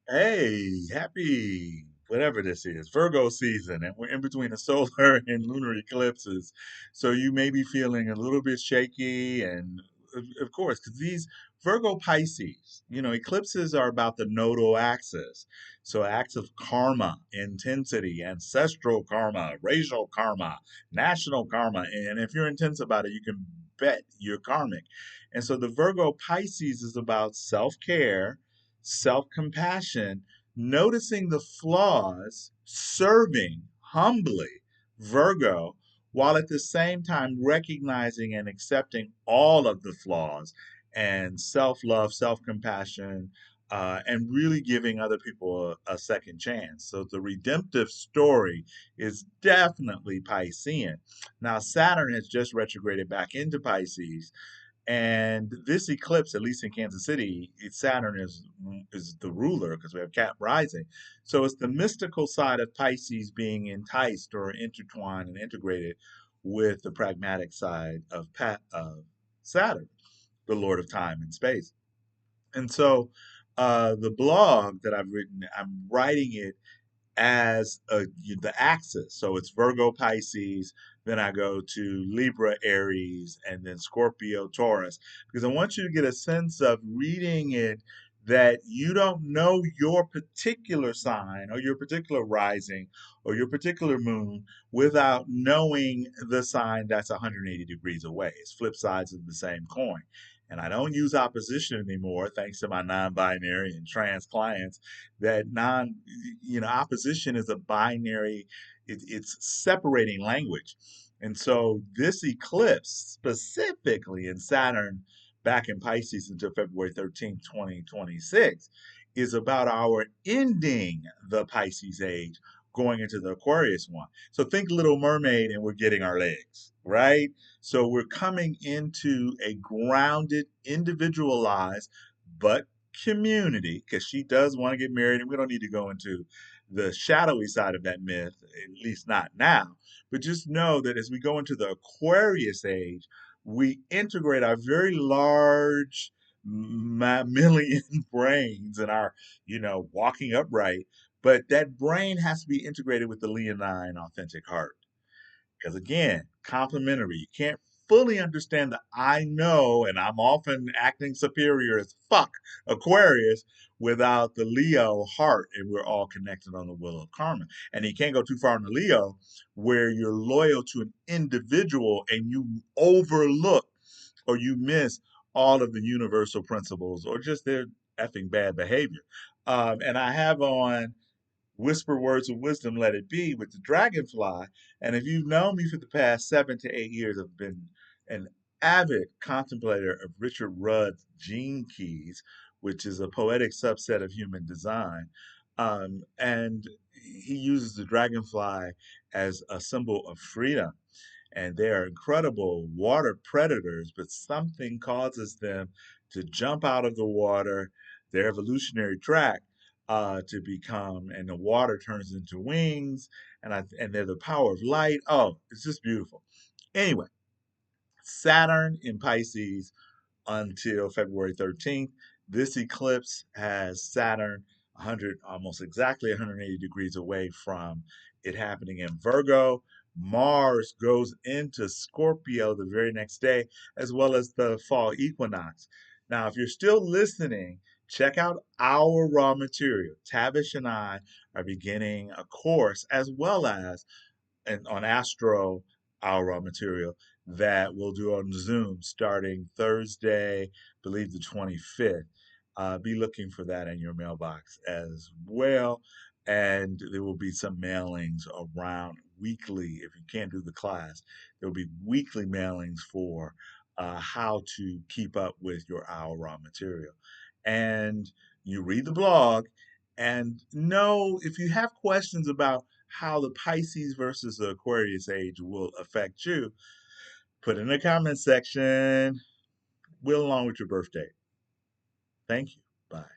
Hey, happy whatever this is, Virgo season, and we're in between the solar and lunar eclipses. So you may be feeling a little bit shaky, and of course, because these Virgo Pisces, eclipses are about the nodal axis. So acts of karma, intensity, ancestral karma, racial karma, national karma. And if you're intense about it, you can bet you're karmic. And so the Virgo Pisces is about self-care, self compassion, noticing the flaws, serving humbly, Virgo, while at the same time recognizing and accepting all of the flaws and self love, self compassion, and really giving other people a second chance. So the redemptive story is definitely Piscean. Now, Saturn has just retrograded back into Pisces, and this eclipse, at least in Kansas City, Saturn is the ruler because we have Cap rising. So it's the mystical side of Pisces being enticed or intertwined and integrated with the pragmatic side of Saturn, the Lord of Time and Space. And so the blog that I've written, I'm writing it as the axis. So it's Virgo, Pisces, then I go to Libra, Aries, and then Scorpio, Taurus, because I want you to get a sense of reading it that you don't know your particular sign or your particular rising or your particular moon without knowing the sign that's 180 degrees away. It's flip sides of the same coin. And I don't use opposition anymore, thanks to my non-binary and trans clients. Opposition is a binary, it's separating language. And so this eclipse, specifically in Saturn back in Pisces until February 13th, 2026, is about our ending the Pisces age, going into the Aquarius one. So think Little Mermaid, and we're getting our legs, right? So we're coming into a grounded, individualized, but community, because she does want to get married, and we don't need to go into the shadowy side of that myth, at least not now. But just know that as we go into the Aquarius age, we integrate our very large mammalian brains and our, walking upright. But that brain has to be integrated with the leonine authentic heart. Because again, complementary. You can't fully understand the I know, and I'm often acting superior as fuck Aquarius without the Leo heart, and we're all connected on the wheel of karma. And you can't go too far in the Leo where you're loyal to an individual and you overlook or you miss all of the universal principles or just their effing bad behavior. And I have on Whisper Words of Wisdom, Let It Be with the dragonfly. And if you've known me for the past 7 to 8 years, I've been an avid contemplator of Richard Rudd's Gene Keys, which is a poetic subset of human design. And he uses the dragonfly as a symbol of freedom. And they are incredible water predators, but something causes them to jump out of the water, their evolutionary track, to become, and the water turns into wings, and they're the power of light. Oh, it's just beautiful. Anyway, Saturn in Pisces until February 13th. This eclipse has Saturn 100, almost exactly 180 degrees away from it happening in Virgo. Mars goes into Scorpio the very next day, as well as the fall equinox. Now, if you're still listening, check out our raw material. Tavish and I are beginning a course, as well as on Astro, our raw material, that we'll do on Zoom starting Thursday, believe the 25th. Be looking for that in your mailbox as well. And there will be some mailings around weekly. If you can't do the class, there will be weekly mailings for how to keep up with your Our Raw material. And you read the blog and know if you have questions about how the Pisces versus the Aquarius age will affect you, put in the comment section. Will along with your birthday. Thank you. Bye.